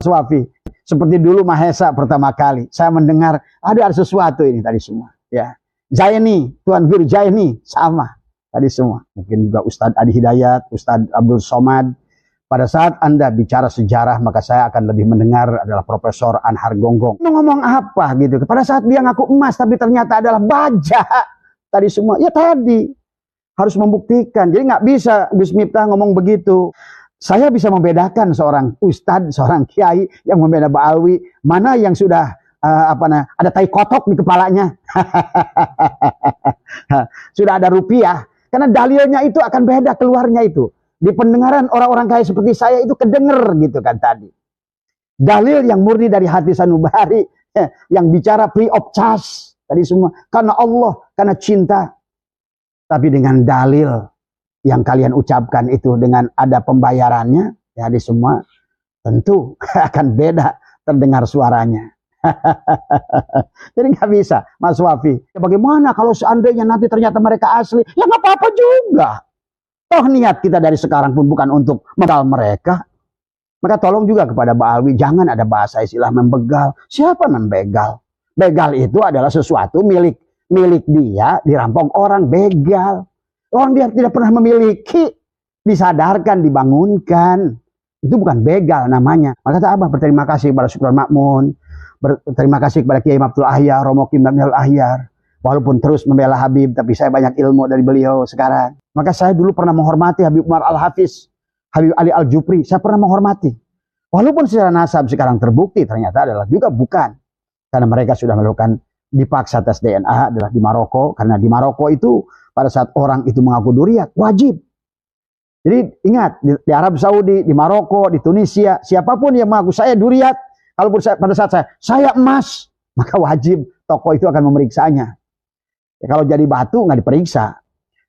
Swafi. Seperti dulu Mahesa pertama kali saya mendengar ada sesuatu ini tadi semua. Ya, Zaini, Tuan Guru Zaini sama tadi semua. Mungkin juga Ustadz Adi Hidayat, Ustadz Abdul Somad. Pada saat Anda bicara sejarah, maka saya akan lebih mendengar adalah Profesor Anhar Gonggong. Ngomong apa gitu. Pada saat dia ngaku emas, tapi ternyata adalah baja. Tadi semua, ya tadi. Harus membuktikan. Jadi nggak bisa Gus Miftah ngomong begitu. Saya bisa membedakan seorang ustadz, seorang kiai yang membela Ba'alwi, mana yang sudah ada tai kotok di kepalanya. Sudah ada rupiah. Karena dalilnya itu akan beda keluarnya itu. Di pendengaran orang-orang kaya seperti saya itu kedenger gitu kan tadi. Dalil yang murni dari hati sanubari, yang bicara free of charge. Tadi semua. Karena Allah, karena cinta. Tapi dengan dalil yang kalian ucapkan itu dengan ada pembayarannya, ya di semua tentu akan beda terdengar suaranya. Jadi nggak bisa, Mas Wafi. Ya bagaimana kalau seandainya nanti ternyata mereka asli? Ya nggak apa-apa juga. Toh niat kita dari sekarang pun bukan untuk membegal mereka. Maka tolong juga kepada Ba'alwi, jangan ada bahasa istilah membegal. Siapa membegal? Begal itu adalah sesuatu milik dia, dirampok orang, begal. Orang dia tidak pernah memiliki, disadarkan, dibangunkan. Itu bukan begal namanya. Maka kata Abah berterima kasih kepada Syukron Makmun, berterima kasih kepada Kiai Abdul Ahyar, Romo Kim Daniel Ahyar. Walaupun terus membela Habib, tapi saya banyak ilmu dari beliau sekarang. Maka saya dulu pernah menghormati Habib Umar Al-Hafiz, Habib Ali Al-Jupri. Saya pernah menghormati. Walaupun secara nasab sekarang terbukti ternyata adalah juga bukan. Karena mereka sudah melakukan dipaksa tes DNA adalah di Maroko. Karena di Maroko itu pada saat orang itu mengaku duriat, wajib. Jadi ingat, di Arab Saudi, di Maroko, di Tunisia, siapapun yang mengaku saya duriat, kalaupun pada saat saya emas, maka wajib toko itu akan memeriksanya. Ya, kalau jadi batu nggak diperiksa.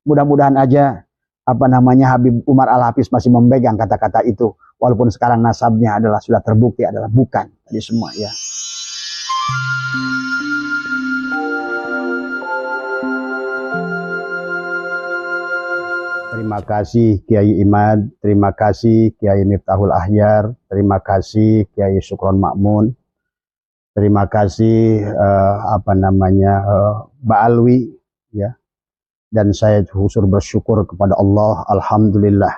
Mudah-mudahan aja Habib Umar Al-Hafiz masih memegang kata-kata itu, walaupun sekarang nasabnya adalah sudah terbukti adalah bukan. Jadi semua ya. Terima kasih Kiai Imad, terima kasih Kiai Miftahul Ahyar, terima kasih Kiai Syukron Makmun, terima kasih Ba'alwi ya. Dan saya khusus bersyukur kepada Allah, alhamdulillah.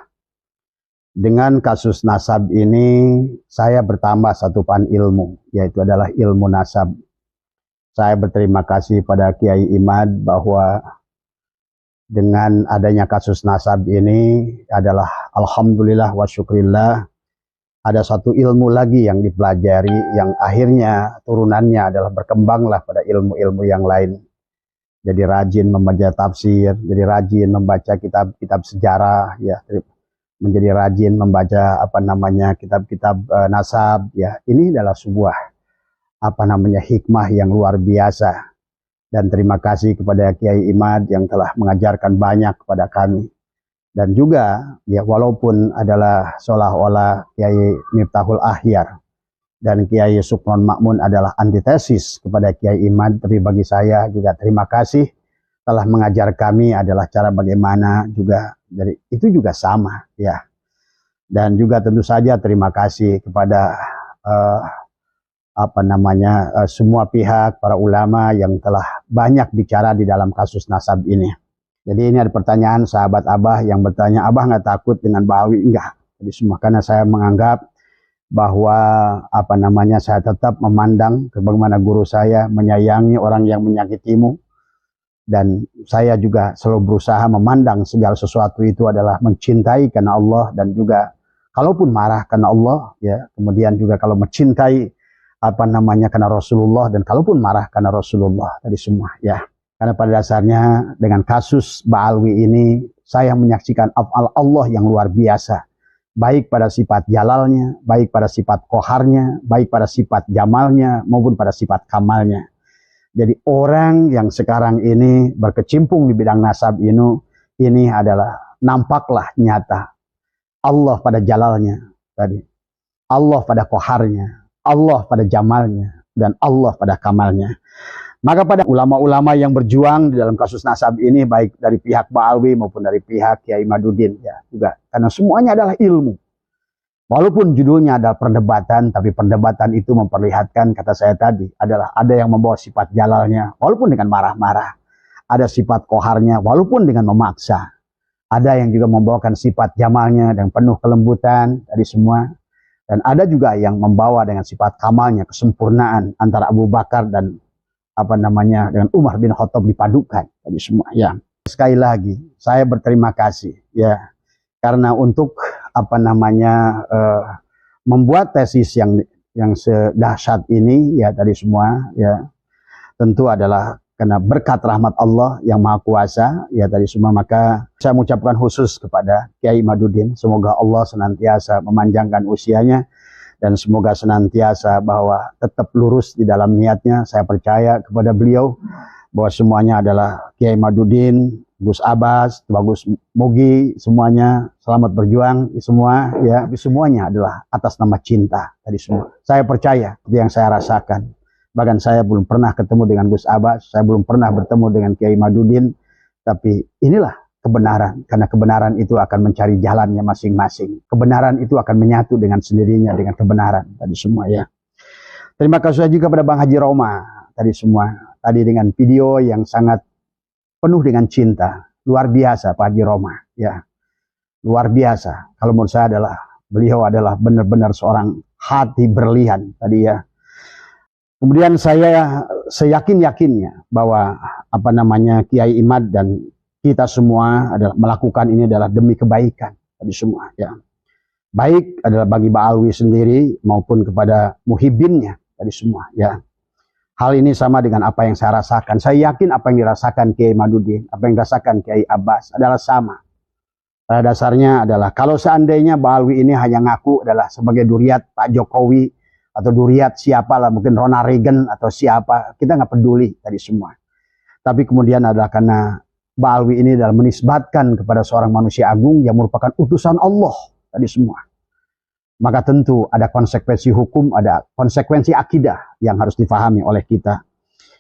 Dengan kasus nasab ini saya bertambah satu pan ilmu, yaitu adalah ilmu nasab. Saya berterima kasih pada Kiai Imad bahwa dengan adanya kasus nasab ini adalah alhamdulillah wa syukrillah, ada satu ilmu lagi yang dipelajari yang akhirnya turunannya adalah berkembanglah pada ilmu-ilmu yang lain. Jadi rajin membaca tafsir, jadi rajin membaca kitab-kitab sejarah ya, menjadi rajin membaca kitab-kitab nasab ya. Ini adalah sebuah hikmah yang luar biasa. Dan terima kasih kepada Kiai Imad yang telah mengajarkan banyak kepada kami. Dan juga ya walaupun adalah seolah-olah Kiai Miftahul Ahyar dan Kiai Syukron Makmun adalah antitesis kepada Kiai Imad, tapi bagi saya juga terima kasih telah mengajar kami adalah cara bagaimana juga dari itu juga sama ya. Dan juga tentu saja terima kasih kepada semua pihak, para ulama yang telah banyak bicara di dalam kasus nasab ini. Jadi ini ada pertanyaan sahabat Abah yang bertanya, Abah nggak takut dengan Ba'alwi? Enggak. Jadi semua karena saya menganggap bahwa saya tetap memandang bagaimana guru saya menyayangi orang yang menyakitimu, dan saya juga selalu berusaha memandang segala sesuatu itu adalah mencintai karena Allah, dan juga kalaupun marah karena Allah ya, kemudian juga kalau mencintai karena Rasulullah, dan kalaupun marah karena Rasulullah tadi semua ya. Karena pada dasarnya dengan kasus Ba'alwi ini saya menyaksikan af'al Allah yang luar biasa, baik pada sifat jalalnya, baik pada sifat koharnya, baik pada sifat jamalnya maupun pada sifat kamalnya. Jadi orang yang sekarang ini berkecimpung di bidang nasab ini adalah nampaklah nyata Allah pada jalalnya tadi, Allah pada koharnya, Allah pada jamalnya, dan Allah pada kamalnya. Maka pada ulama-ulama yang berjuang di dalam kasus nasab ini, baik dari pihak Ba'alwi maupun dari pihak Kiai Imaduddin ya juga, karena semuanya adalah ilmu. Walaupun judulnya ada perdebatan, tapi perdebatan itu memperlihatkan, kata saya tadi, adalah ada yang membawa sifat jalalnya, walaupun dengan marah-marah. Ada sifat koharnya, walaupun dengan memaksa. Ada yang juga membawakan sifat jamalnya dan penuh kelembutan, tadi semua. Dan ada juga yang membawa dengan sifat kamalnya, kesempurnaan antara Abu Bakar dan dengan Umar bin Khattab dipadukan, tadi semua. Ya, sekali lagi, saya berterima kasih, ya, karena untuk membuat tesis yang sedahsyat ini, ya tadi semua, ya tentu adalah karena berkat rahmat Allah yang Maha Kuasa, ya tadi semua. Maka saya mengucapkan khusus kepada Kiai Imaduddin, semoga Allah senantiasa memanjangkan usianya dan semoga senantiasa bahwa tetap lurus di dalam niatnya. Saya percaya kepada beliau bahwa semuanya adalah Kiai Imaduddin, Gus Abbas, Bagus Mugi, semuanya selamat berjuang semua, ya. Tapi semuanya adalah atas nama cinta tadi semua. Saya percaya itu yang saya rasakan. Bahkan saya belum pernah ketemu dengan Gus Abbas, saya belum pernah bertemu dengan Kiai Imaduddin, tapi inilah kebenaran, karena kebenaran itu akan mencari jalannya masing-masing. Kebenaran itu akan menyatu dengan sendirinya dengan kebenaran tadi semua, ya. Terima kasih juga kepada Bang Haji Roma tadi semua. Tadi dengan video yang sangat penuh dengan cinta, luar biasa Pak Haji Roma, ya, luar biasa. Kalau menurut saya beliau adalah benar-benar seorang hati berlian tadi, ya. Kemudian saya seyakin-yakinnya bahwa Kiai Imad dan kita semua adalah melakukan ini adalah demi kebaikan tadi semua, ya. Baik adalah bagi Ba'alwi sendiri maupun kepada muhibbinnya tadi semua, ya. Hal ini sama dengan apa yang saya rasakan. Saya yakin apa yang dirasakan Kiai Imaduddin, apa yang dirasakan Kiai Abbas adalah sama. Pada dasarnya adalah kalau seandainya Ba'alwi ini hanya ngaku adalah sebagai duriat Pak Jokowi atau duriat siapalah, mungkin Ronald Reagan atau siapa, kita nggak peduli tadi semua. Tapi kemudian adalah karena Ba'alwi ini adalah menisbatkan kepada seorang manusia agung yang merupakan utusan Allah tadi semua. Maka tentu ada konsekuensi hukum, ada konsekuensi akidah yang harus difahami oleh kita.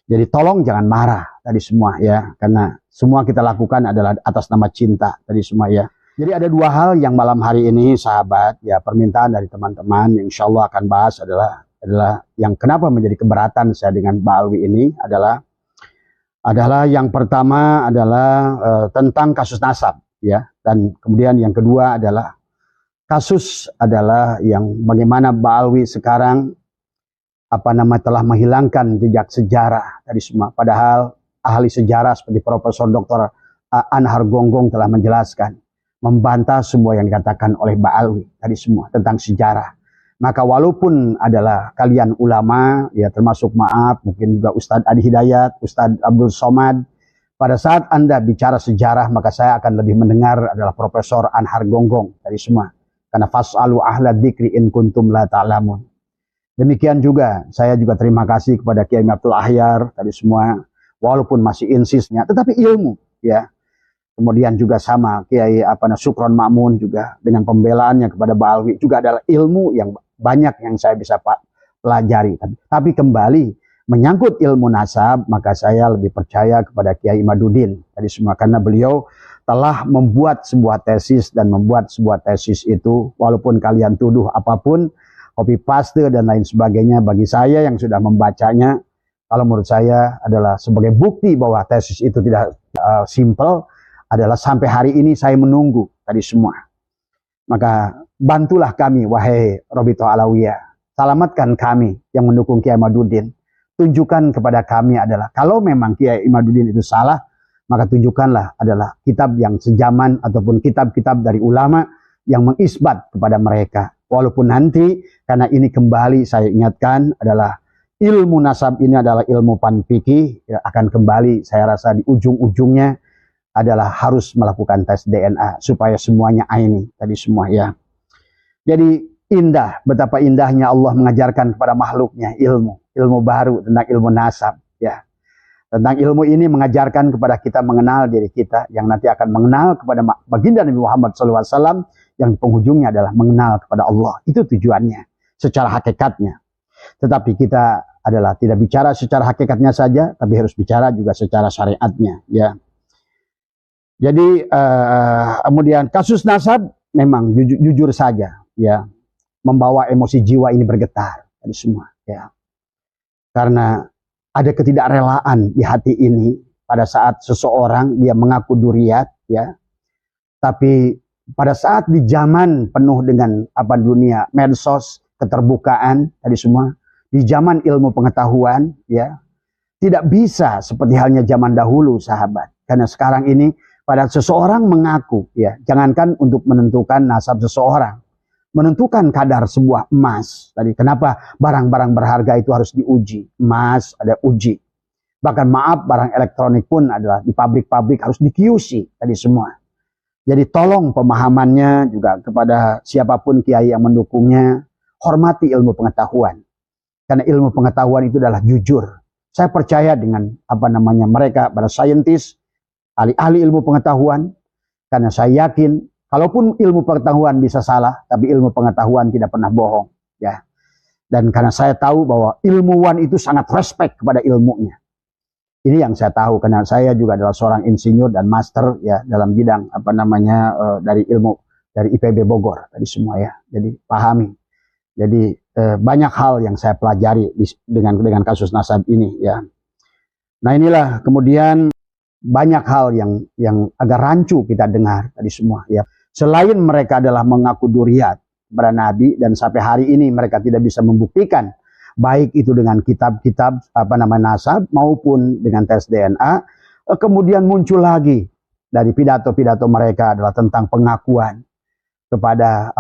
Jadi tolong jangan marah tadi semua, ya, karena semua kita lakukan adalah atas nama cinta tadi semua, ya. Jadi ada dua hal yang malam hari ini sahabat, ya, permintaan dari teman-teman yang insya Allah akan bahas adalah yang kenapa menjadi keberatan saya dengan Ba'alwi ini adalah yang pertama adalah tentang kasus nasab, ya, dan kemudian yang kedua adalah kasus adalah yang bagaimana Ba'alwi sekarang telah menghilangkan jejak sejarah tadi semua. Padahal ahli sejarah seperti Profesor Dr. Anhar Gonggong telah menjelaskan, membantah semua yang dikatakan oleh Ba'alwi tadi semua tentang sejarah. Maka walaupun adalah kalian ulama, ya termasuk mungkin juga Ustadz Adi Hidayat, Ustadz Abdul Somad, pada saat Anda bicara sejarah maka saya akan lebih mendengar adalah Profesor Anhar Gonggong tadi semua. Karena fas'alu ahla dzikri in kuntum la ta'lamun. Demikian juga saya juga terima kasih kepada Kiai Abdul Ahyar tadi semua, walaupun masih insisnya tetapi ilmu, ya. Kemudian juga sama Kiai Sukron Ma'mun juga dengan pembelaannya kepada Ba'alwi juga adalah ilmu yang banyak yang saya bisa pelajari. Tapi kembali menyangkut ilmu nasab, maka saya lebih percaya kepada Kiai Imaduddin tadi semua, karena beliau telah membuat sebuah tesis dan membuat sebuah tesis itu walaupun kalian tuduh apapun, copy paste dan lain sebagainya, bagi saya yang sudah membacanya, kalau menurut saya adalah sebagai bukti bahwa tesis itu tidak simple, adalah sampai hari ini saya menunggu tadi semua. Maka bantulah kami wahai Robito Alawiyah, selamatkan kami yang mendukung Kiai Imaduddin, tunjukkan kepada kami adalah kalau memang Kiai Imaduddin itu salah, maka tunjukkanlah adalah kitab yang sejaman ataupun kitab-kitab dari ulama yang mengisbat kepada mereka. Walaupun nanti, karena ini kembali saya ingatkan adalah ilmu nasab ini adalah ilmu panfikih, ya, akan kembali saya rasa di ujung-ujungnya adalah harus melakukan tes DNA supaya semuanya aini tadi semua, ya. Jadi indah, betapa indahnya Allah mengajarkan kepada makhluknya ilmu baru tentang ilmu nasab, ya. Tentang ilmu ini mengajarkan kepada kita mengenal diri kita, yang nanti akan mengenal kepada baginda Nabi Muhammad SAW, yang penghujungnya adalah mengenal kepada Allah. Itu tujuannya secara hakikatnya. Tetapi kita adalah tidak bicara secara hakikatnya saja, tapi harus bicara juga secara syariatnya, ya. Jadi kemudian kasus nasab memang jujur saja, ya. membawa emosi jiwa ini bergetar tadi semua ya. Karena ada ketidakrelaan di hati ini pada saat seseorang dia mengaku duriat ya. Tapi pada saat di zaman penuh dengan dunia medsos, keterbukaan tadi semua, di zaman ilmu pengetahuan ya, tidak bisa seperti halnya zaman dahulu sahabat. Karena sekarang ini pada seseorang mengaku ya, jangankan untuk menentukan nasab seseorang, menentukan kadar sebuah emas. Tadi kenapa barang-barang berharga itu harus diuji? Emas ada uji. Bahkan maaf, barang elektronik pun adalah di pabrik-pabrik harus di-QC tadi semua. Jadi tolong pemahamannya juga kepada siapapun kiai yang mendukungnya, hormati ilmu pengetahuan. Karena ilmu pengetahuan itu adalah jujur. Saya percaya dengan mereka, para saintis, ahli-ahli ilmu pengetahuan, karena saya yakin kalaupun ilmu pengetahuan bisa salah, tapi ilmu pengetahuan tidak pernah bohong, ya. Dan karena saya tahu bahwa ilmuwan itu sangat respect kepada ilmunya. Ini yang saya tahu karena saya juga adalah seorang insinyur dan master ya dalam bidang dari ilmu dari IPB Bogor tadi semua ya. Jadi pahami. Jadi banyak hal yang saya pelajari dengan kasus nasab ini ya. Nah inilah kemudian banyak hal yang agak rancu kita dengar tadi semua ya. Selain mereka adalah mengaku duriat kepada Nabi dan sampai hari ini mereka tidak bisa membuktikan baik itu dengan kitab-kitab nasab maupun dengan tes DNA. Kemudian muncul lagi dari pidato-pidato mereka adalah tentang pengakuan kepada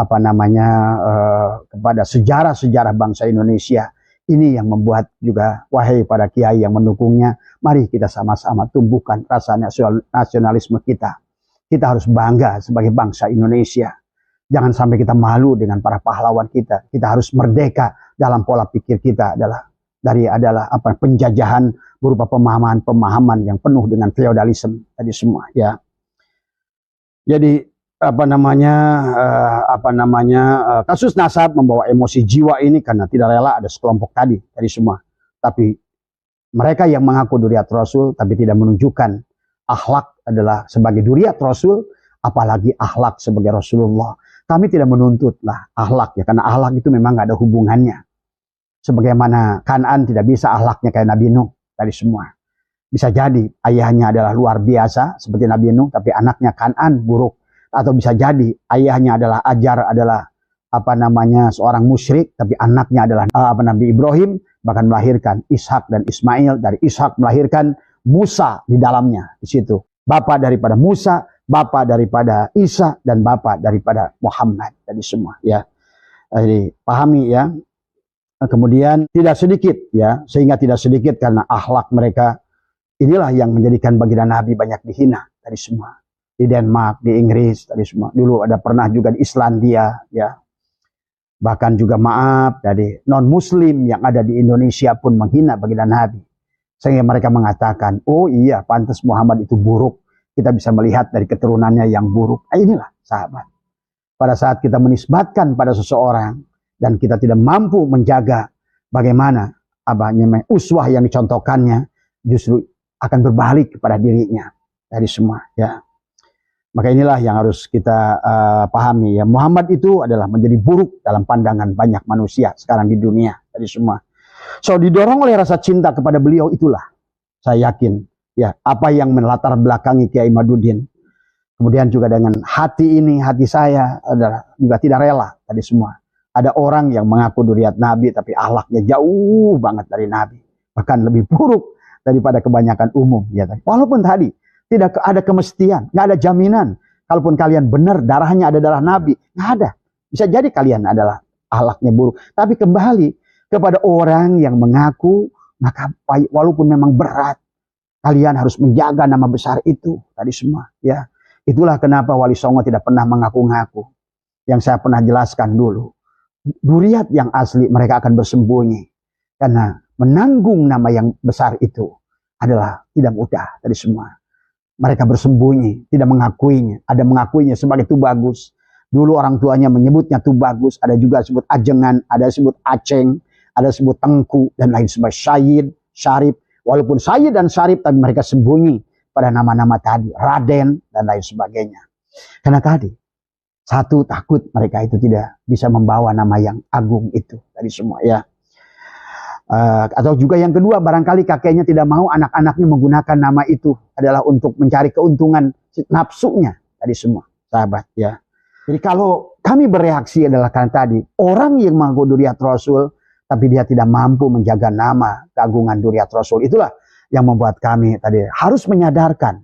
kepada sejarah-sejarah bangsa Indonesia. Ini yang membuat juga wahai para kiai yang mendukungnya, mari kita sama-sama tumbuhkan rasa nasionalisme kita. Kita harus bangga sebagai bangsa Indonesia. Jangan sampai kita malu dengan para pahlawan kita. Kita harus merdeka dalam pola pikir kita adalah penjajahan berupa pemahaman yang penuh dengan feodalisme tadi semua ya. Jadi kasus nasab membawa emosi jiwa ini karena tidak rela ada sekelompok tadi semua. Tapi mereka yang mengaku duriat Rasul tapi tidak menunjukkan akhlak adalah sebagai duriat Rasul, apalagi akhlak sebagai Rasulullah. Kami tidak menuntut lah akhlak ya, karena akhlak itu memang gak ada hubungannya. Sebagaimana Kan'an tidak bisa akhlaknya kayak Nabi Nuh tadi semua. Bisa jadi ayahnya adalah luar biasa seperti Nabi Nuh, tapi anaknya Kan'an buruk. Atau bisa jadi ayahnya adalah seorang musyrik, tapi anaknya adalah Nabi Ibrahim, bahkan melahirkan Ishak dan Ismail. Dari Ishak melahirkan Musa di dalamnya di situ. Bapak daripada Musa, bapak daripada Isa, dan bapak daripada Muhammad tadi semua ya. Jadi pahami ya. Kemudian tidak sedikit ya, sehingga tidak sedikit karena akhlak mereka inilah yang menjadikan baginda Nabi banyak dihina tadi semua. Di Denmark, di Inggris tadi semua. Dulu ada pernah juga di Islandia ya. Bahkan juga maaf dari non muslim yang ada di Indonesia pun menghina baginda Nabi. Sehingga mereka mengatakan, oh iya pantas Muhammad itu buruk. Kita bisa melihat dari keturunannya yang buruk. Inilah sahabat. Pada saat kita menisbatkan pada seseorang dan kita tidak mampu menjaga bagaimana uswah yang dicontohkannya, justru akan berbalik kepada dirinya dari semua ya. Maka inilah yang harus kita pahami ya. Muhammad itu adalah menjadi buruk dalam pandangan banyak manusia sekarang di dunia dari semua. So didorong oleh rasa cinta kepada beliau itulah saya yakin ya apa yang melatar belakangi Kiai Madudin. Kemudian juga dengan hati saya adalah juga tidak rela tadi semua. Ada orang yang mengaku duriat Nabi tapi akhlaknya jauh banget dari Nabi. Bahkan lebih buruk daripada kebanyakan umum ya. Walaupun tadi tidak ada kemestian, nggak ada jaminan. Kalaupun kalian benar darahnya ada darah Nabi, nggak ada. Bisa jadi kalian adalah akhlaknya buruk. Tapi kembali kepada orang yang mengaku, maka walaupun memang berat, kalian harus menjaga nama besar itu tadi semua. Ya, itulah kenapa Wali Songo tidak pernah mengaku-ngaku. Yang saya pernah jelaskan dulu, duriat yang asli mereka akan bersembunyi karena menanggung nama yang besar itu adalah tidak mudah tadi semua. Mereka bersembunyi, tidak mengakuinya. Ada mengakuinya sebagai Tubagus. Dulu orang tuanya menyebutnya Tubagus. Ada juga sebut Ajengan, ada sebut Aceng, ada sebut Tengku, dan lain sebagainya. Syahid, Syarif. Walaupun Syahid dan Syarif, tapi mereka sembunyi pada nama-nama tadi. Raden, dan lain sebagainya. Karena tadi, Satu, takut mereka itu tidak bisa membawa nama yang agung itu tadi semua ya. Atau juga yang kedua, barangkali kakeknya tidak mau anak-anaknya menggunakan nama itu adalah untuk mencari keuntungan nafsunya tadi semua, sahabat ya. Jadi kalau kami bereaksi adalah kan tadi, orang yang mengaku Dzurriyyah Rasul tapi dia tidak mampu menjaga nama keagungan Dzurriyyah Rasul, itulah yang membuat kami tadi harus menyadarkan.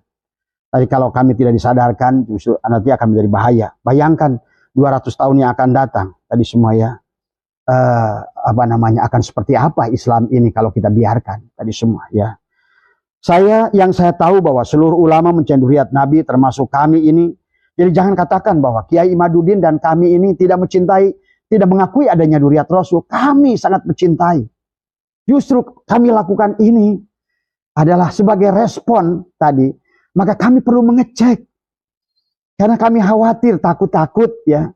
Tadi kalau kami tidak disadarkan justru nanti akan menjadi bahaya. Bayangkan 200 tahun yang akan datang tadi semua ya. Akan seperti apa Islam ini kalau kita biarkan tadi semua ya. Yang saya tahu bahwa seluruh ulama mencintai Dzurriyyah Nabi termasuk kami ini. Jadi jangan katakan bahwa Kiai Imaduddin dan kami ini tidak mencintai, tidak mengakui adanya Dzurriyyah Rasul. Kami sangat mencintai. Justru kami lakukan ini adalah sebagai respon tadi. Maka kami perlu mengecek. Karena kami khawatir, takut-takut ya.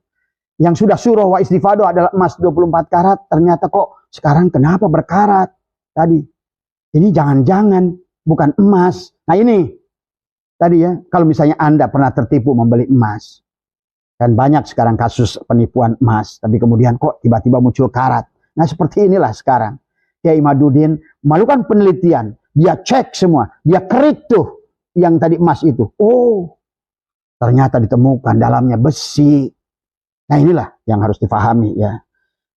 Yang sudah surah wa istifadoh adalah emas 24 karat. Ternyata kok sekarang kenapa berkarat tadi. Ini jangan-jangan bukan emas. Nah ini tadi ya. Kalau misalnya Anda pernah tertipu membeli emas. Dan banyak sekarang kasus penipuan emas. Tapi kemudian kok tiba-tiba muncul karat. Nah seperti inilah sekarang. Kiai Imaduddin melakukan penelitian. Dia cek semua. Dia kerik tuh yang tadi emas itu. Oh, ternyata ditemukan dalamnya besi. Nah inilah yang harus difahami ya.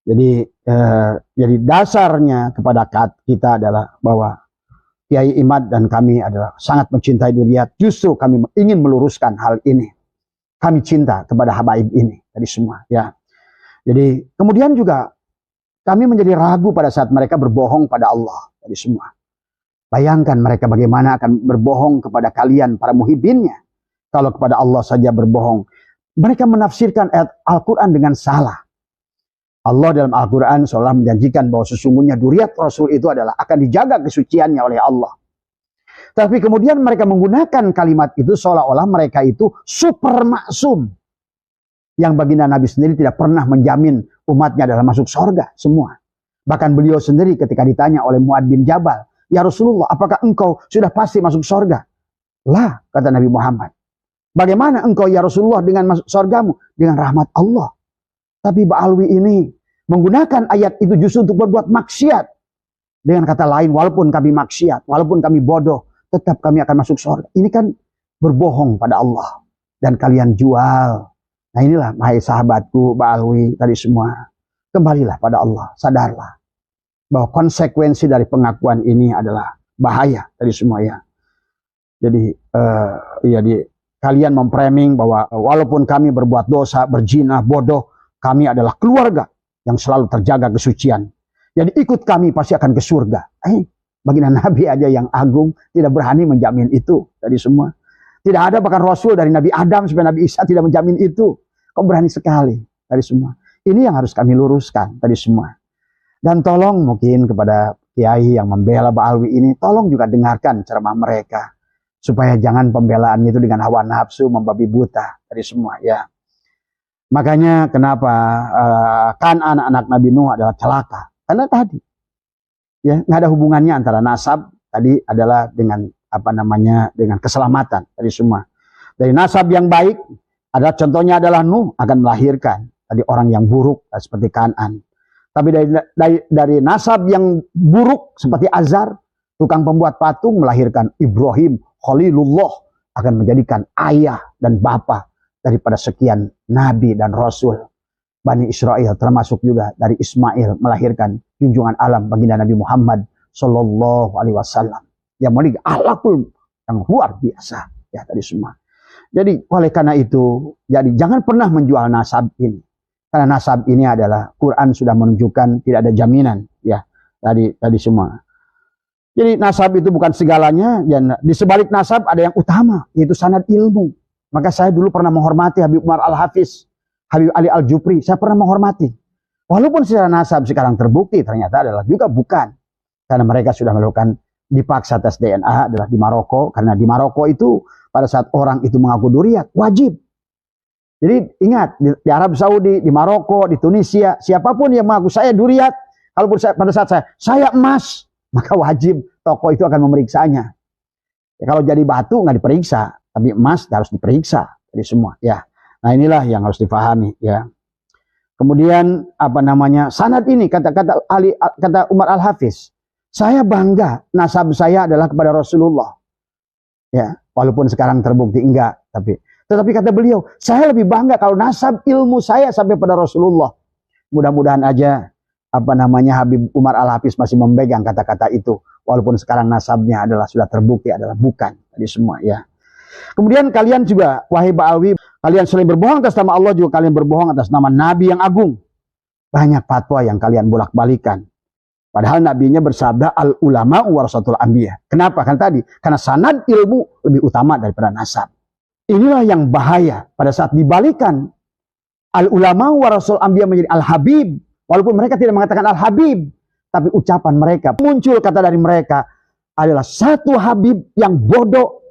Jadi dasarnya kepada kita adalah bahwa Kiai Imad dan kami adalah sangat mencintai Dzurriyyah. Justru kami ingin meluruskan hal ini. Kami cinta kepada habaib ini tadi semua ya. Jadi kemudian juga kami menjadi ragu pada saat mereka berbohong pada Allah tadi semua. Bayangkan mereka bagaimana akan berbohong kepada kalian para muhibinnya. Kalau kepada Allah saja berbohong. Mereka menafsirkan ayat Al-Quran dengan salah. Allah dalam Al-Quran seolah menjanjikan bahwa sesungguhnya Dzurriyyah Rasul itu adalah akan dijaga kesuciannya oleh Allah. Tapi kemudian mereka menggunakan kalimat itu seolah-olah mereka itu super maksum. Yang baginda Nabi sendiri tidak pernah menjamin umatnya adalah masuk surga semua. Bahkan beliau sendiri ketika ditanya oleh Mu'adz bin Jabal, "Ya Rasulullah, apakah engkau sudah pasti masuk surga?" "Lah," kata Nabi Muhammad. "Bagaimana engkau ya Rasulullah dengan masuk surgamu?" "Dengan rahmat Allah." Tapi Ba'alwi ini menggunakan ayat itu justru untuk berbuat maksiat. Dengan kata lain, walaupun kami maksiat, walaupun kami bodoh, tetap kami akan masuk surga. Ini kan berbohong pada Allah. Dan kalian jual. Nah inilah, hai sahabatku, Ba'alwi, tadi semua. Kembalilah pada Allah, sadarlah. Bahwa konsekuensi dari pengakuan ini adalah bahaya dari semua ya. Jadi kalian memframing bahwa walaupun kami berbuat dosa, berzina, bodoh, kami adalah keluarga yang selalu terjaga kesucian. Jadi ikut kami pasti akan ke surga. Baginda Nabi aja yang agung tidak berani menjamin itu tadi semua. Tidak ada bahkan Rasul dari Nabi Adam sampai Nabi Isa tidak menjamin itu. Kok berani sekali tadi semua. Ini yang harus kami luruskan tadi semua. Dan tolong mungkin kepada kiai yang membela Ba'alwi ini, tolong juga dengarkan ceramah mereka. Supaya jangan pembelaan itu dengan hawa nafsu, membabi buta dari semua ya. Makanya kenapa kan anak-anak Nabi Nuh adalah celaka. Karena tadi ya nggak ada hubungannya antara nasab tadi adalah dengan dengan keselamatan dari semua. Dari nasab yang baik, ada contohnya adalah Nuh akan melahirkan tadi orang yang buruk seperti Kan'an. Tapi dari nasab yang buruk seperti Azar, tukang pembuat patung melahirkan Ibrahim, Khalilullah, akan menjadikan ayah dan bapa daripada sekian nabi dan rasul. Bani Israel termasuk juga dari Ismail melahirkan junjungan alam baginda Nabi Muhammad Sallallahu Alaihi Wasallam. Yang memiliki akhlakul yang luar biasa ya tadi semua. Jadi oleh karena itu, jadi jangan pernah menjual nasab ini. Karena nasab ini adalah Quran sudah menunjukkan tidak ada jaminan ya tadi semua. Jadi nasab itu bukan segalanya, dan di sebalik nasab ada yang utama yaitu sanad ilmu. Maka saya dulu pernah menghormati Habib Umar Al-Hafiz, Habib Ali Al-Jupri, saya pernah menghormati. Walaupun secara nasab sekarang terbukti ternyata adalah juga bukan. Karena mereka sudah melakukan dipaksa tes DNA adalah di Maroko, karena di Maroko itu pada saat orang itu mengaku Dzurriyyah wajib. Jadi ingat, di Arab Saudi, di Maroko, di Tunisia, siapapun yang mengaku saya Dzurriyyah, kalaupun pada saat saya emas, maka wajib toko itu akan memeriksanya. Ya, kalau jadi batu nggak diperiksa, tapi emas harus diperiksa. Jadi semua ya. Nah, inilah yang harus dipahami ya. Kemudian apa namanya? Sanad ini kata Umar Al-Hafiz, saya bangga nasab saya adalah kepada Rasulullah. Ya, walaupun sekarang terbukti enggak, tetapi kata beliau, saya lebih bangga kalau nasab ilmu saya sampai pada Rasulullah. Mudah-mudahan aja apa namanya Habib Umar Al-Hafiz masih memegang kata-kata itu, walaupun sekarang nasabnya adalah sudah terbukti adalah bukan tadi semua ya. Kemudian kalian juga, wahai Ba'alwi, kalian selain berbohong atas nama Allah, juga kalian berbohong atas nama Nabi yang agung. Banyak fatwa yang kalian bolak-balikan. Padahal nabinya bersabda, al-ulama warasatul anbiya. Kenapa? Kan tadi, karena sanad ilmu lebih utama daripada nasab. Inilah yang bahaya pada saat dibalikan. Al-ulama warasatul anbiya menjadi al-habib. Walaupun mereka tidak mengatakan al-habib, tapi ucapan mereka, muncul kata dari mereka, adalah satu habib yang bodoh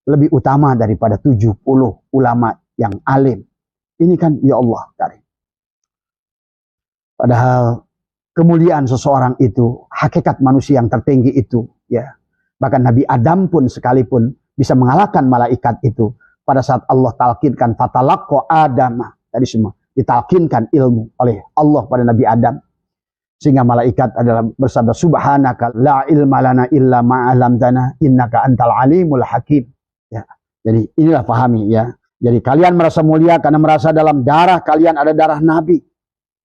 lebih utama daripada 70 ulama yang alim. Ini kan ya Allah karim. Padahal kemuliaan seseorang itu, hakikat manusia yang tertinggi itu, ya. Bahkan Nabi Adam pun sekalipun bisa mengalahkan malaikat itu pada saat Allah talqinkan fatalaqqa Adam, tadi semua ditalqinkan ilmu oleh Allah pada Nabi Adam. Sehingga malaikat adalah bersabda subhanaka la ilma lana illa ma 'allamtana innaka antal alimul hakim. Ya. Jadi inilah pahami ya. Jadi kalian merasa mulia karena merasa dalam darah kalian ada darah Nabi.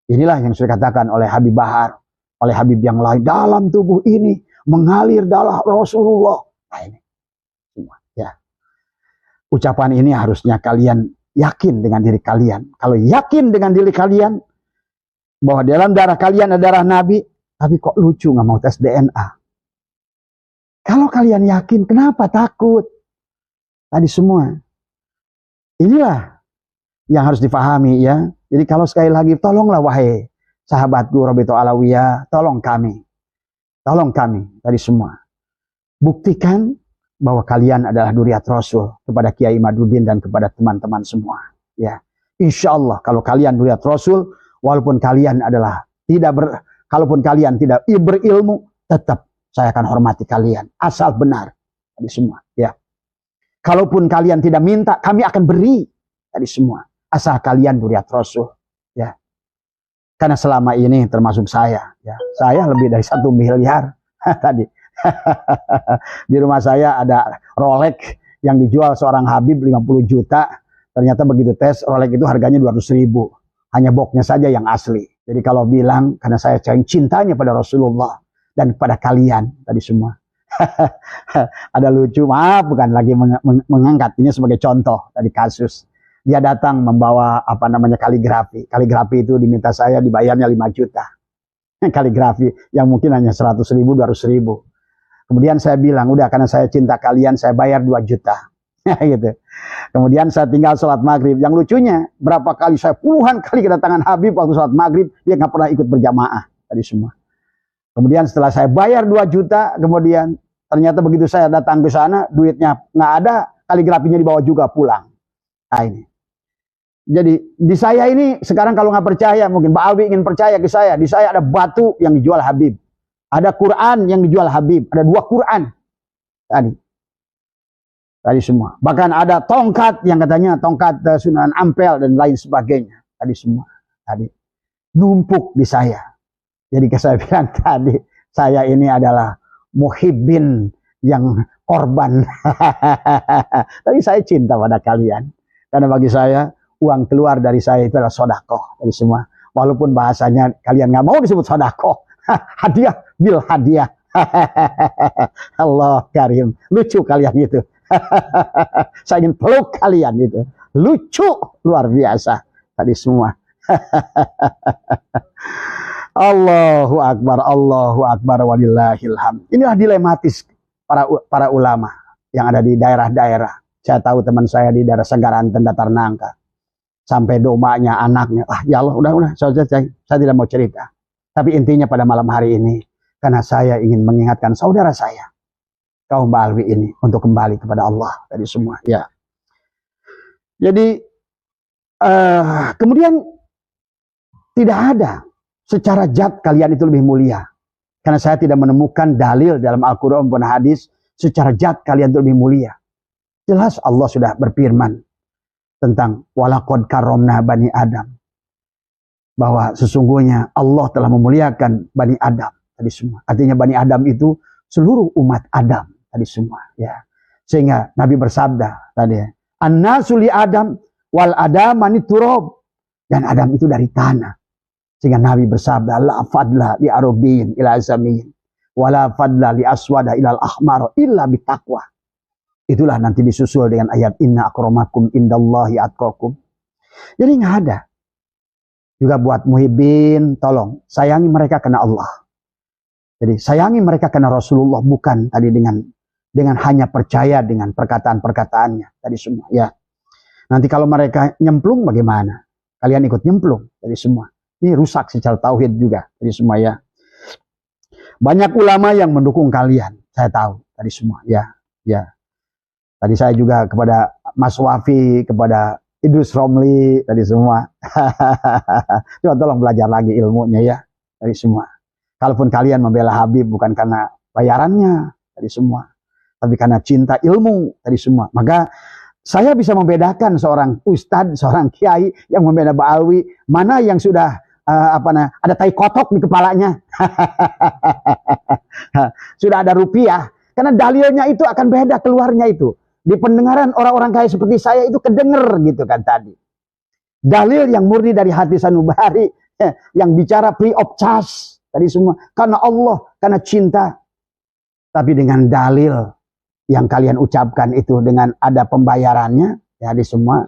Inilah yang sudah dikatakan oleh Habib Bahar, oleh Habib yang lain, dalam tubuh ini mengalir darah Rasulullah. Nah ini semua ya. Ucapan ini harusnya kalian yakin dengan diri kalian. Kalau yakin dengan diri kalian bahwa dalam darah kalian ada darah Nabi, tapi kok lucu nggak mau tes DNA. Kalau kalian yakin, kenapa takut? Tadi semua. Inilah yang harus difahami ya. Jadi kalau sekali lagi, tolonglah wahai sahabatku Rabitul Alawiyah, tolong kami. Tolong kami, tadi semua. Buktikan bahwa kalian adalah duriat Rasul kepada Kiai Imaduddin dan kepada teman-teman semua. Ya, insya Allah kalau kalian duriat Rasul, walaupun kalian adalah kalaupun kalian tidak berilmu, tetap saya akan hormati kalian. Asal benar, tadi semua. Ya. Kalaupun kalian tidak minta, kami akan beri. Tadi semua. Asal kalian duriat Rasul. Ya. Karena selama ini termasuk saya. Ya. Saya lebih dari 1 miliar. Tadi. Di rumah saya ada Rolex yang dijual seorang Habib 50 juta. Ternyata begitu tes, Rolex itu harganya 200.000. Hanya boxnya saja yang asli. Jadi kalau bilang, karena saya cintanya pada Rasulullah. Dan kepada kalian. Tadi semua. Ada lucu, maaf bukan lagi mengangkat ini sebagai contoh dari kasus. Dia datang membawa apa namanya kaligrafi. Kaligrafi itu diminta saya dibayarnya 5 juta. Kaligrafi yang mungkin hanya 100.000, 200.000. Kemudian saya bilang, udah karena saya cinta kalian, saya bayar 2 juta. Gitu. Kemudian saya tinggal sholat maghrib. Yang lucunya, berapa kali saya puluhan kali kedatangan Habib waktu sholat maghrib, dia nggak pernah ikut berjamaah. Tadi semua. Kemudian setelah saya bayar 2 juta, kemudian ternyata begitu saya datang ke sana, duitnya nggak ada, kaligrafinya dibawa juga pulang. Nah ini. Jadi di saya ini sekarang kalau nggak percaya, mungkin Mbak Alwi ingin percaya ke saya, di saya ada batu yang dijual Habib, ada Quran yang dijual Habib, ada 2 Quran tadi semua. Bahkan ada tongkat yang katanya tongkat Sunan Ampel dan lain sebagainya. Tadi semua tadi numpuk di saya. Jadi saya bilang tadi saya ini adalah muhibbin yang korban. Tapi saya cinta pada kalian. Karena bagi saya uang keluar dari saya itu adalah sodakoh dari semua. Walaupun bahasanya kalian nggak mau disebut sodakoh. Hadiah bil hadiah. Allah karim. Lucu kalian itu. Saya ingin peluk kalian itu. Lucu luar biasa. Tadi semua. Allahu Akbar walillahil hamd. Inilah dilematis para ulama yang ada di daerah-daerah. Saya tahu teman saya di daerah Segaranten, Datar Nangka. Sampai domanya, anaknya. Ya Allah, udah. Saya tidak mau cerita. Tapi intinya pada malam hari ini, karena saya ingin mengingatkan saudara saya, kaum Mbak Alwi ini, untuk kembali kepada Allah dari semua. Ya. Jadi, kemudian tidak ada secara zat kalian itu lebih mulia. Karena saya tidak menemukan dalil dalam Al-Quran maupun hadis secara zat kalian itu lebih mulia. Jelas Allah sudah berfirman. tentang walaqad karomna bani Adam, bahwa sesungguhnya Allah telah memuliakan bani Adam tadi semua. Artinya bani Adam itu seluruh umat Adam tadi semua, ya. Sehingga Nabi bersabda tadi, an-nasu li Adam wal adamani turab, dan Adam itu dari tanah. Sehingga Nabi bersabda, la fadla li arabiyyin ila azamiyin wala fadla li aswada ila al-ahmar illa bitaqwa. Itulah nanti disusul dengan ayat inna akramakum indallahi atqakum. Jadi nggak ada. Juga buat muhibbin, tolong sayangi mereka karena Allah. Jadi sayangi mereka karena Rasulullah, bukan tadi dengan hanya percaya dengan perkataan-perkataannya tadi semua, ya. Nanti kalau mereka nyemplung bagaimana? Kalian ikut nyemplung tadi semua. Ini rusak secara tauhid juga tadi semua, ya. Banyak ulama yang mendukung kalian, saya tahu tadi semua, ya. Ya. Tadi saya juga kepada Mas Wafi, kepada Idrus Romli tadi semua. Coba tolong belajar lagi ilmunya, ya, tadi semua. Kalaupun kalian membela Habib bukan karena bayarannya tadi semua, tapi karena cinta ilmu tadi semua, maka saya bisa membedakan seorang ustadz, seorang kiai yang membela Ba'alwi, mana yang sudah ada tai kotok di kepalanya. Sudah ada rupiah, karena dalilnya itu akan beda keluarnya itu. Di pendengaran orang-orang kaya seperti saya itu kedenger gitu kan tadi. Dalil yang murni dari hati sanubari, yang bicara free of charge tadi semua, karena Allah, karena cinta. Tapi dengan dalil yang kalian ucapkan itu dengan ada pembayarannya, ya di semua,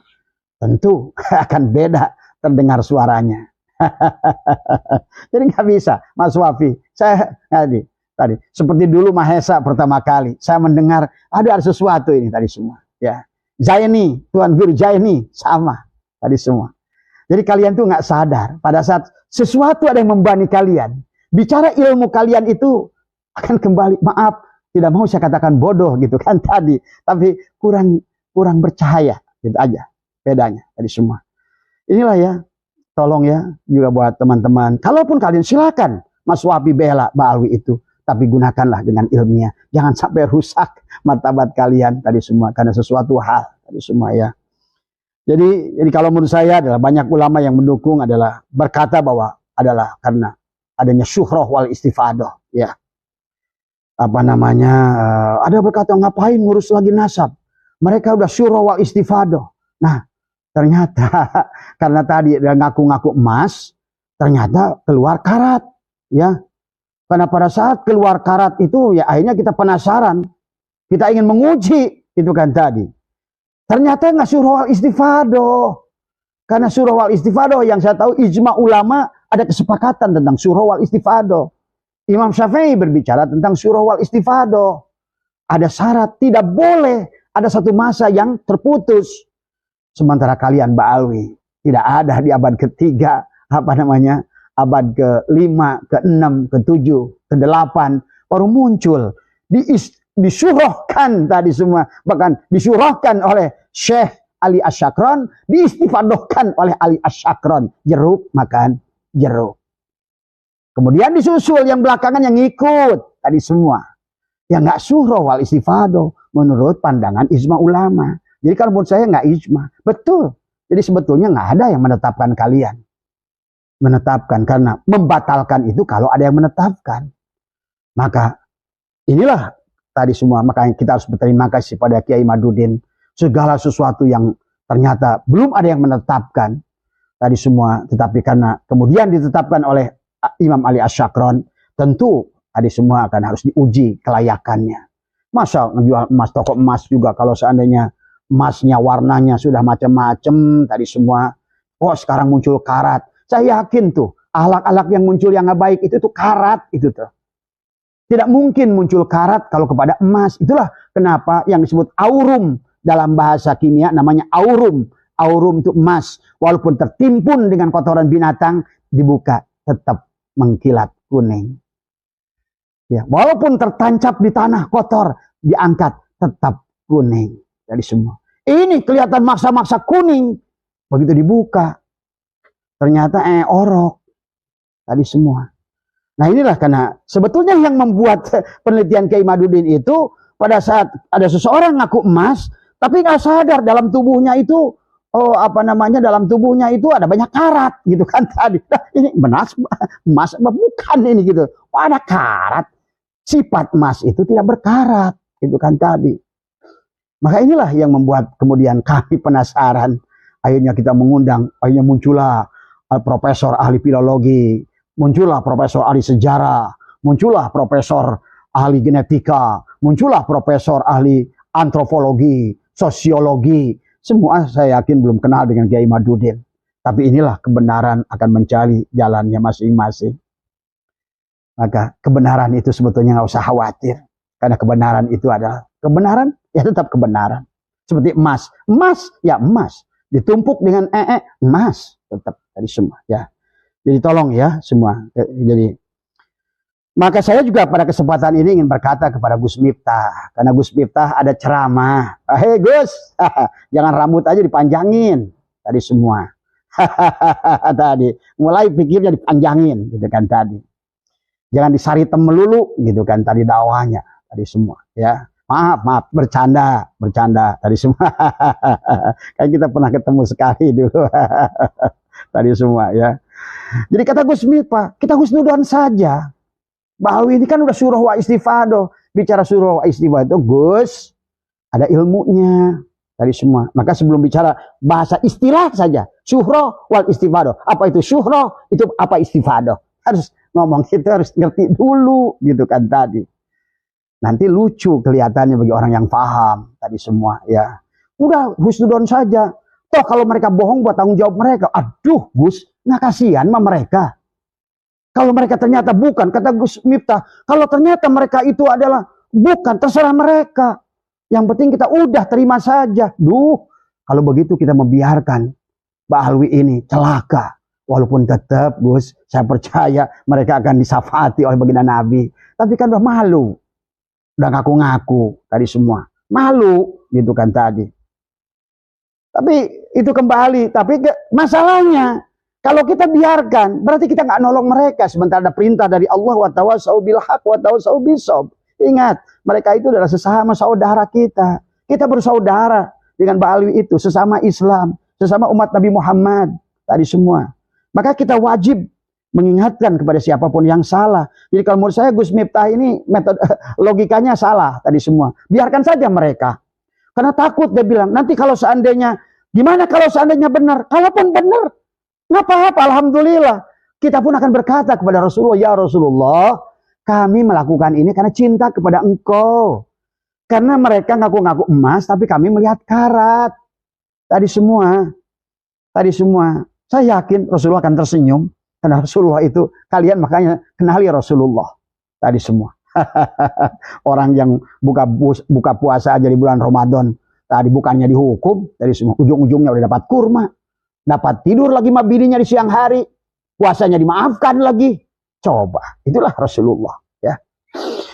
tentu akan beda terdengar suaranya. Jadi nggak bisa, Mas Wafi. Saya tadi seperti dulu Mahesa pertama kali saya mendengar ada sesuatu ini tadi semua, ya. Zaini, Tuan Guru Zaini sama tadi semua. Jadi kalian tuh nggak sadar pada saat sesuatu ada yang membani kalian, bicara ilmu kalian itu akan kembali, maaf, tidak mau saya katakan bodoh gitu kan tadi, tapi kurang bercahaya gitu aja bedanya tadi semua. Inilah ya, tolong ya juga buat teman-teman, kalaupun kalian silakan Mas Wafi bela Ba'alwi itu, tapi gunakanlah dengan ilmiah, jangan sampai rusak martabat kalian tadi semua karena sesuatu hal tadi semua, ya. Jadi kalau menurut saya adalah banyak ulama yang mendukung adalah berkata bahwa adalah karena adanya syuhrah wal istifadah, ya. Apa namanya, ada berkata ngapain ngurus lagi nasab, mereka udah syuhrah wal istifadah. Nah ternyata karena tadi dia ngaku-ngaku emas, ternyata keluar karat, ya. Karena pada saat keluar karat itu, ya akhirnya kita penasaran, kita ingin menguji itu kan tadi. Ternyata nggak surah wal istifadah. Karena surah wal istifadah yang saya tahu ijma ulama ada kesepakatan tentang surah wal istifadah. Imam Syafi'i berbicara tentang surah wal istifadah. Ada syarat, tidak boleh ada satu masa yang terputus. Sementara kalian Ba'alwi tidak ada di abad ketiga, abad ke-5, ke-6, ke-7, ke-8 baru muncul. Disyurahkan tadi semua, bahkan disyurahkan oleh Syekh Ali Asyakron, diistifadohkan oleh Ali Asyakron. Jeruk makan jeruk. Kemudian disusul yang belakangan yang ikut tadi semua. Yang nggak surah wal istifadoh menurut pandangan ijma ulama. Jadi kalau menurut saya nggak ijma. Betul. Jadi sebetulnya nggak ada yang menetapkan kalian. Menetapkan, karena membatalkan itu kalau ada yang menetapkan. Maka inilah tadi semua, makanya kita harus berterima kasih pada Kiai Madudin. Segala sesuatu yang ternyata belum ada yang menetapkan tadi semua, tetapi karena kemudian ditetapkan oleh Imam Ali Asyakron, tentu tadi semua akan harus diuji kelayakannya. Masa ngejual emas, toko emas juga kalau seandainya emasnya warnanya sudah macam-macam tadi semua, oh sekarang muncul karat. Saya yakin tuh ahlak-ahlak yang muncul yang nggak baik itu tuh karat itu tuh. Tidak mungkin muncul karat kalau kepada emas. Itulah kenapa yang disebut aurum dalam bahasa kimia namanya aurum. Aurum itu emas. Walaupun tertimbun dengan kotoran binatang, dibuka tetap mengkilat kuning. Ya, walaupun tertancap di tanah kotor, diangkat tetap kuning. Jadi semua. Ini kelihatan maksa-maksa kuning. Begitu dibuka, ternyata orok tadi semua. Nah inilah karena sebetulnya yang membuat penelitian Kiai Madudin itu pada saat ada seseorang ngaku emas, tapi nggak sadar dalam tubuhnya itu oh apa namanya, dalam tubuhnya itu ada banyak karat gitu kan tadi. Nah, ini emas bukan ini gitu. Oh, ada karat. Sifat emas itu tidak berkarat gitu kan tadi. Maka inilah yang membuat kemudian kami penasaran. Akhirnya kita mengundang, akhirnya muncullah profesor ahli filologi, muncullah profesor ahli sejarah, muncullah profesor ahli genetika, muncullah profesor ahli antropologi, sosiologi. Semua saya yakin belum kenal dengan Kiai Madudin. Tapi inilah kebenaran akan mencari jalannya masing-masing. Maka kebenaran itu sebetulnya nggak usah khawatir. Karena kebenaran itu adalah kebenaran, ya tetap kebenaran. Seperti emas. Emas, ya emas. Ditumpuk dengan emas. Tetap tadi semua. Ya. Jadi tolong ya semua. Jadi maka saya juga pada kesempatan ini ingin berkata kepada Gus Miftah. Karena Gus Miftah ada ceramah. Hei Gus, jangan rambut aja dipanjangin. Tadi semua. Tadi. Mulai pikirnya dipanjangin. Gitu kan tadi. Jangan disaritem melulu. Gitu kan tadi dakwahnya. Tadi semua. Ya. Maaf. Bercanda tadi semua. Kayak kita pernah ketemu sekali dulu. Tadi semua ya. Jadi kata Gus Miftah, kita husnudzon saja. Bahwa ini kan udah surah wa istifadoh. Bicara surah wa istifadoh, Gus, ada ilmunya. Tadi semua. Maka sebelum bicara bahasa istilah saja. Surah wal istifadoh. Apa itu surah? Itu apa istifadoh? Harus ngomong itu harus ngerti dulu. Gitu kan tadi. Nanti lucu kelihatannya bagi orang yang paham. Tadi semua ya. Udah husnudzon saja. Toh kalau mereka bohong buat tanggung jawab mereka. Aduh Gus, nggak kasihan sama mereka. Kalau mereka ternyata bukan, kata Gus Miftah, kalau ternyata mereka itu adalah bukan, terserah mereka. Yang penting kita udah terima saja. Kalau begitu kita membiarkan Mbak Alwi ini celaka. Walaupun tetap Gus, saya percaya mereka akan disafaati oleh baginda Nabi. Tapi kan udah malu. Udah ngaku-ngaku tadi semua. Malu gitu kan tadi. Tapi itu kembali. Tapi masalahnya, kalau kita biarkan, berarti kita nggak nolong mereka. Sementara ada perintah dari Allah, wa tawasau bil haq wa tawasau bisob. Ingat, mereka itu adalah sesama saudara kita. Kita bersaudara dengan Mbak Alwi itu, sesama Islam, sesama umat Nabi Muhammad. Tadi semua. Maka kita wajib mengingatkan kepada siapapun yang salah. Jadi kalau menurut saya Gus Miftah ini metode logikanya salah tadi semua. Biarkan saja mereka. Karena takut dia bilang, nanti kalau seandainya, gimana kalau seandainya benar? Kalaupun benar, nggak apa-apa, alhamdulillah. Kita pun akan berkata kepada Rasulullah, ya Rasulullah, kami melakukan ini karena cinta kepada engkau. Karena mereka ngaku-ngaku emas, tapi kami melihat karat. Tadi semua. Saya yakin Rasulullah akan tersenyum. Karena Rasulullah itu, kalian makanya kenali Rasulullah. Tadi semua. Orang yang buka puasa aja di bulan Ramadan. Tadi bukannya dihukum. Tadi semua. Ujung-ujungnya udah dapat kurma. Dapat tidur lagi sama bininya di siang hari. Puasanya dimaafkan lagi. Coba. Itulah Rasulullah. Ya.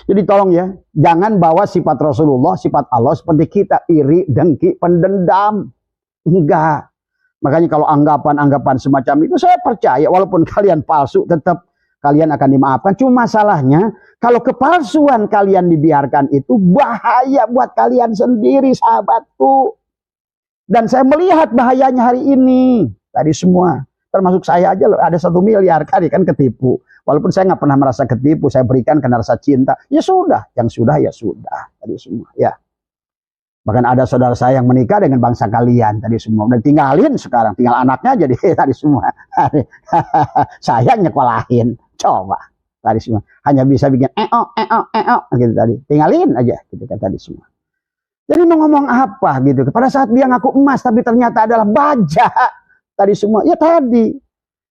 Jadi tolong ya. Jangan bawa sifat Rasulullah, sifat Allah seperti kita. Iri, dengki, pendendam. Enggak. Makanya kalau anggapan-anggapan semacam itu saya percaya. Walaupun kalian palsu tetap kalian akan dimaafkan. Cuma masalahnya kalau kepalsuan kalian dibiarkan itu bahaya buat kalian sendiri sahabatku. Dan saya melihat bahayanya hari ini. Tadi semua. Termasuk saya aja loh. Ada 1 miliar kali kan ketipu. Walaupun saya nggak pernah merasa ketipu. Saya berikan karena rasa cinta. Ya sudah. Yang sudah ya sudah. Tadi semua. Ya. Bahkan ada saudara saya yang menikah dengan bangsa kalian. Tadi semua. Udah tinggalin sekarang. Tinggal anaknya jadi tadi semua. Saya nyekolahin. Coba. Tadi semua. Hanya bisa bikin gitu tadi. Tinggalin aja. Gitu kan tadi semua. Jadi mau ngomong apa gitu. Pada saat dia ngaku emas tapi ternyata adalah baja. Tadi semua. Ya tadi.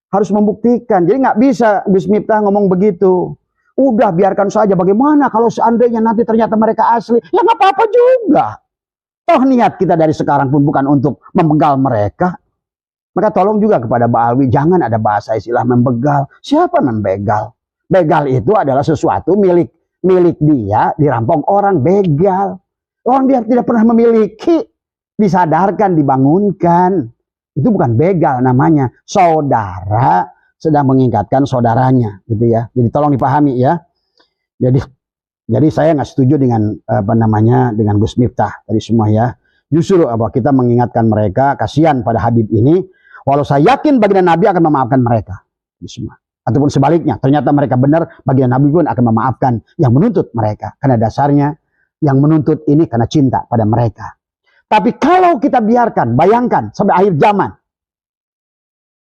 Harus membuktikan. Jadi nggak bisa Gus Miftah ngomong begitu. Udah biarkan saja. Bagaimana kalau seandainya nanti ternyata mereka asli. Ya nggak apa-apa juga. Toh niat kita dari sekarang pun bukan untuk membegal mereka. Maka tolong juga kepada Mbak Alwi. Jangan ada bahasa istilah membegal. Siapa membegal? Begal itu adalah sesuatu milik dia. Dirampok orang. Begal. Orang dia tidak pernah memiliki, disadarkan, dibangunkan. Itu bukan begal namanya. Saudara sedang mengingatkan saudaranya, gitu ya. Jadi tolong dipahami ya. Jadi saya nggak setuju dengan dengan Gus Miftah tadi semua ya. Justru kita mengingatkan mereka, kasihan pada Habib ini. Walau saya yakin baginda Nabi akan memaafkan mereka. Semua. Ataupun sebaliknya, ternyata mereka benar, baginda Nabi pun akan memaafkan yang menuntut mereka. Karena dasarnya yang menuntut ini karena cinta pada mereka. Tapi kalau kita biarkan, bayangkan sampai akhir zaman.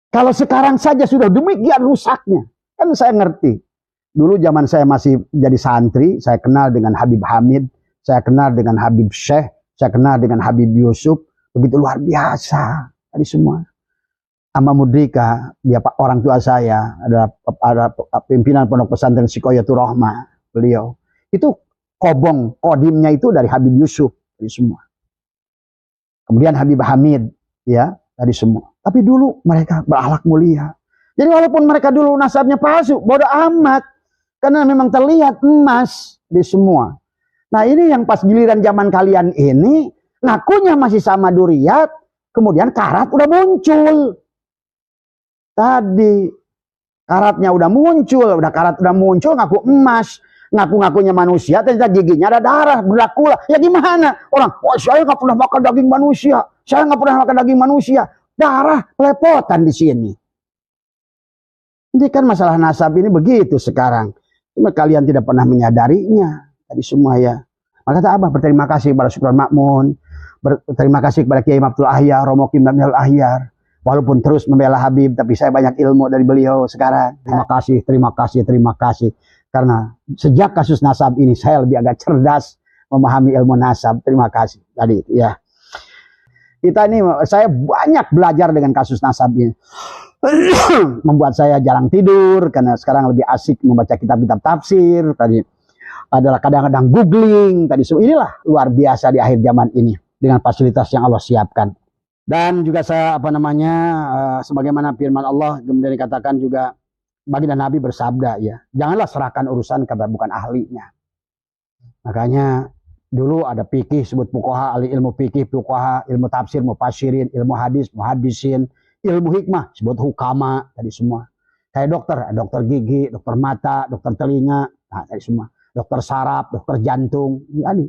Kalau sekarang saja sudah demikian rusaknya. Kan saya ngerti. Dulu zaman saya masih jadi santri, saya kenal dengan Habib Hamid, saya kenal dengan Habib Syekh, saya kenal dengan Habib Yusuf. Begitu luar biasa. Tadi semua. Sama Mudrika, dia orang tua saya, ada pimpinan pondok pesantren Sikoyatul Rahmah, beliau. Itu kodimnya itu dari Habib Yusuf, dari semua. Kemudian Habib Hamid, ya, dari semua. Tapi dulu mereka berakhlak mulia. Jadi walaupun mereka dulu nasabnya palsu, bodoh amat. Karena memang terlihat emas di semua. Nah ini yang pas giliran zaman kalian ini, ngakunya masih sama Duriyat, kemudian karat udah muncul. Tadi karatnya udah muncul, ngaku emas, ngaku-ngakunya manusia, ternyata giginya ada darah, Dracula. Ya gimana? Orang, wah saya nggak pernah makan daging manusia, darah pelepotan di sini. Ini kan masalah nasab ini begitu sekarang. Cuma kalian tidak pernah menyadarinya. Tadi semua ya. Maka kata Abah berterima kasih kepada Syukron Makmun, berterima kasih kepada Kiai Abdul Ahyar, Romo Kim Abdul Ahyar. Walaupun terus membela Habib, tapi saya banyak ilmu dari beliau sekarang. Terima kasih. Karena sejak kasus nasab ini, saya lebih agak cerdas memahami ilmu nasab. Terima kasih. Tadi ya. Saya banyak belajar dengan kasus nasab ini. Membuat saya jarang tidur, karena sekarang lebih asik membaca kitab-kitab tafsir. Tadi adalah kadang-kadang googling. Tadi inilah luar biasa di akhir zaman ini. Dengan fasilitas yang Allah siapkan. Dan juga saya sebagaimana firman Allah kemudian dikatakan juga baginda Nabi bersabda ya, janganlah serahkan urusan kepada bukan ahlinya. Makanya dulu ada fikih sebut fuqaha, ahli ilmu fikih, fuqaha, ilmu tafsir, mufassirin, ilmu hadis, muhaddisin, ilmu hikmah sebut hukama, tadi semua. Kayak dokter gigi, dokter mata, dokter telinga, nah tadi semua. Dokter saraf, dokter jantung, tadi.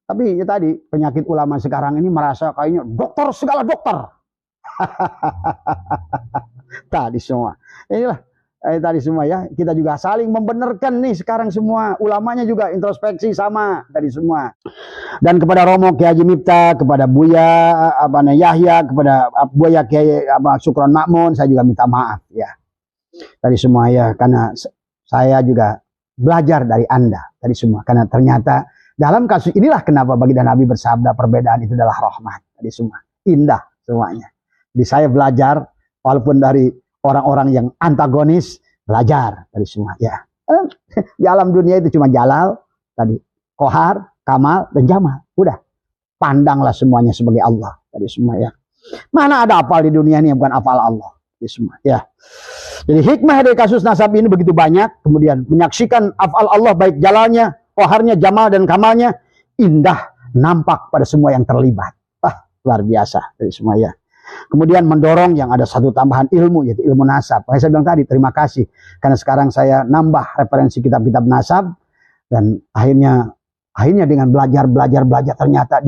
Tapi ya tadi penyakit ulama sekarang ini merasa kayaknya dokter segala dokter. Tadi semua. Inilah tadi semua ya. Kita juga saling membenarkan nih sekarang semua. Ulamanya juga introspeksi sama tadi semua. Dan kepada Romo Kiai Haji Miftah, kepada Buya Yahya, kepada Buya Kiai Syukron Makmun, saya juga minta maaf ya. Tadi semua ya, karena saya juga belajar dari Anda tadi semua. Karena ternyata dalam kasus inilah kenapa baginda Nabi bersabda perbedaan itu adalah rahmat. Tadi semua indah semuanya. Jadi saya belajar walaupun dari orang-orang yang antagonis, belajar dari semua ya. Di alam dunia itu cuma Jalal, tadi Kohar, Kamal dan Jamal. Udah, pandanglah semuanya sebagai Allah tadi semua ya. Mana ada apal di dunia ini yang bukan apal Allah tadi semua ya. Jadi hikmah dari kasus nasab ini begitu banyak. Kemudian menyaksikan afal Allah baik Jalalnya, Koharnya, Jamal dan Kamalnya indah nampak pada semua yang terlibat. Luar biasa dari semua ya. Kemudian mendorong yang ada satu tambahan ilmu, yaitu ilmu nasab. Saya bilang tadi terima kasih karena sekarang saya nambah referensi kitab-kitab nasab dan akhirnya dengan belajar ternyata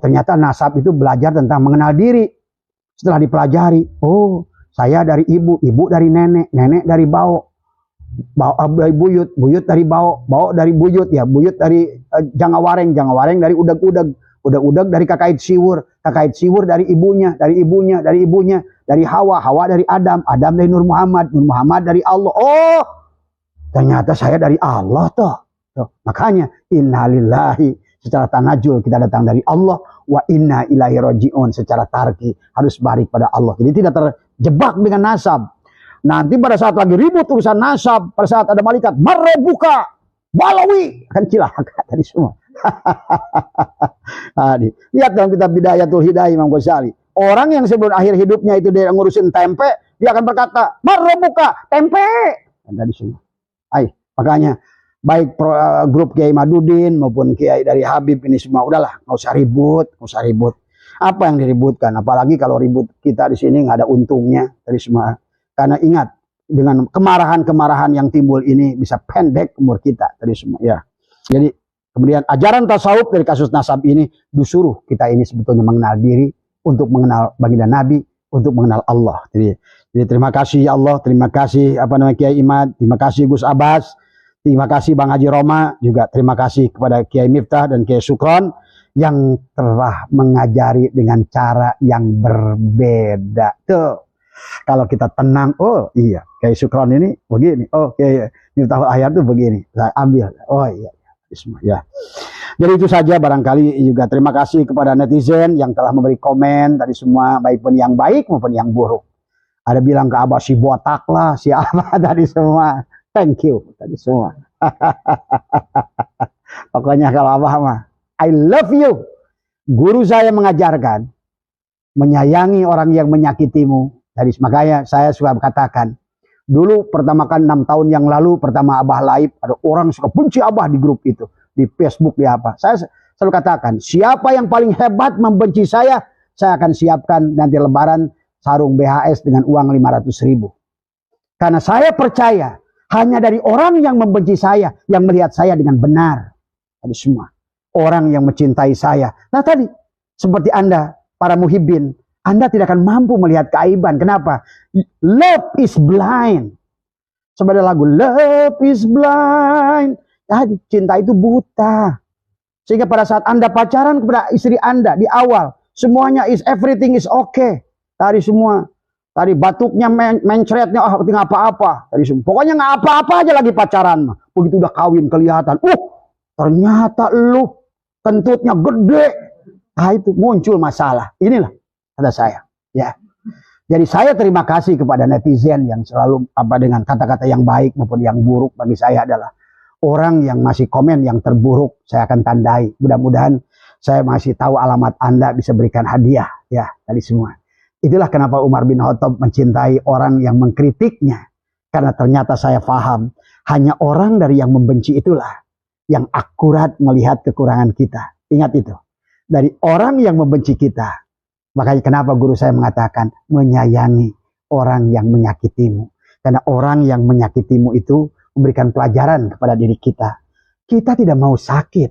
ternyata nasab itu belajar tentang mengenal diri. Setelah dipelajari, saya dari ibu dari nenek dari dari buyut dari bau dari buyut dari jangawareng dari udag dari kakait siwur dari ibunya dari Hawa dari Adam dari Nur Muhammad dari Allah. Ternyata saya dari Allah toh. Makanya innalillahi secara tanajul kita datang dari Allah, wa inna ilaihi rajiun secara tarki harus balik pada Allah. Jadi tidak terjebak dengan nasab. Nanti pada saat lagi ribut urusan nasab, pada saat ada malaikat marrebuka balawi akan cilaka tadi semua. Lihat dalam kitab Bidayatul Hidayah Imam Ghazali. Orang yang sebelum akhir hidupnya itu dia ngurusin tempe, dia akan berkata marrebuka tempe. Dan tadi semua. Makanya baik grup Kiai Madudin maupun Kiai dari Habib ini semua udahlah, nggak usah ribut. Apa yang diributkan? Apalagi kalau ribut kita di sini nggak ada untungnya tadi semua. Karena ingat, dengan kemarahan-kemarahan yang timbul ini bisa pendek umur kita tadi semua ya. Jadi Kemudian ajaran tasawuf dari kasus nasab ini disuruh kita ini sebetulnya mengenal diri, untuk mengenal baginda Nabi, untuk mengenal Allah. Jadi terima kasih ya Allah, terima kasih Kiai Imad, terima kasih Gus Abbas, terima kasih Bang Haji Roma, juga terima kasih kepada Kiai Miftah dan Kiai Sukron yang telah mengajari dengan cara yang berbeda. Tuh, kalau kita tenang, oh iya, Kiai Sukron ini begini, oh Kiai Miftah Ayat tuh begini, saya ambil, oh iya. Ya. Jadi itu saja, barangkali juga terima kasih kepada netizen yang telah memberi komen tadi semua, baik pun yang baik maupun yang buruk. Ada bilang ke Abah si botak lah, si apa tadi semua. Thank you tadi semua. Pokoknya kalau Abah mah, I love you. Guru saya mengajarkan menyayangi orang yang menyakitimu. Jadi makanya saya suka katakan, dulu pertama kan 6 tahun yang lalu pertama Abah live, ada orang suka benci Abah di grup itu, di Facebook, di apa. Saya selalu katakan, siapa yang paling hebat membenci saya akan siapkan nanti lebaran sarung BHS dengan uang 500.000. Karena saya percaya hanya dari orang yang membenci saya, yang melihat saya dengan benar. Tadi semua orang yang mencintai saya. Nah tadi seperti Anda para muhibbin, Anda tidak akan mampu melihat keaiban. Kenapa? Love is blind. Seperti lagu Love is blind. Jadi cinta itu buta. Sehingga pada saat Anda pacaran kepada istri Anda di awal, semuanya everything is okay. Tadi semua, tadi batuknya, mencretnya, nggak apa-apa. Tadi semua, pokoknya nggak apa-apa aja lagi pacaran. Begitu udah kawin kelihatan, ternyata lu kentutnya gede. Nah itu muncul masalah. Inilah kata saya, ya. Jadi saya terima kasih kepada netizen yang selalu dengan kata-kata yang baik maupun yang buruk. Bagi saya adalah orang yang masih komen yang terburuk, saya akan tandai. Mudah-mudahan saya masih tahu alamat Anda, bisa berikan hadiah, ya, tadi semua. Itulah kenapa Umar bin Khattab mencintai orang yang mengkritiknya, karena ternyata saya paham hanya orang dari yang membenci itulah yang akurat melihat kekurangan kita. Ingat itu, dari orang yang membenci kita. Makanya kenapa guru saya mengatakan menyayangi orang yang menyakitimu. Karena orang yang menyakitimu itu memberikan pelajaran kepada diri kita. Kita tidak mau sakit.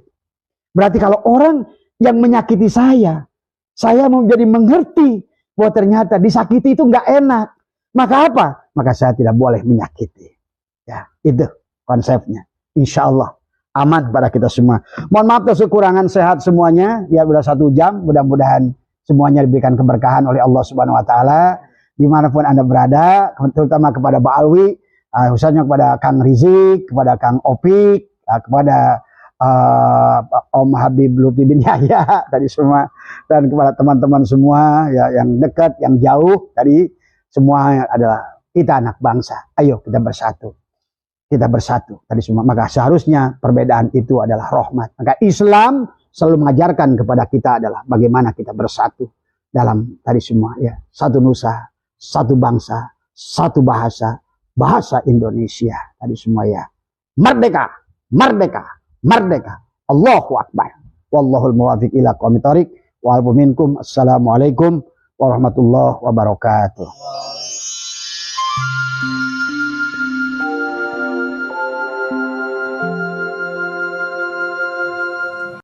Berarti kalau orang yang menyakiti saya menjadi mengerti bahwa ternyata disakiti itu nggak enak. Maka apa? Maka saya tidak boleh menyakiti. Ya, itu konsepnya. Insya Allah aman pada kita semua. Mohon maaf atas kekurangan, sehat semuanya. Ya udah 1 jam. Mudah-mudahan semuanya diberikan keberkahan oleh Allah Subhanahu Wa Taala dimanapun Anda berada, terutama kepada Pak Alwi, khususnya kepada Kang Rizik, kepada Kang Opik, kepada Om Habib Lutfi bin Yahya tadi semua, dan kepada teman-teman semua ya, yang dekat, yang jauh, tadi semua adalah kita anak bangsa. Ayo kita bersatu. Kita bersatu tadi semua. Maka seharusnya perbedaan itu adalah rahmat. Maka Islam selalu mengajarkan kepada kita adalah bagaimana kita bersatu dalam tadi semua, ya, satu nusa, satu bangsa, satu bahasa, bahasa Indonesia tadi semua, ya. Merdeka, merdeka, merdeka. Allahu Akbar. Wallahul muwaffiq ila aqwamit thoriq. Wa alfu minkum. Assalamualaikum warahmatullahi wabarakatuh.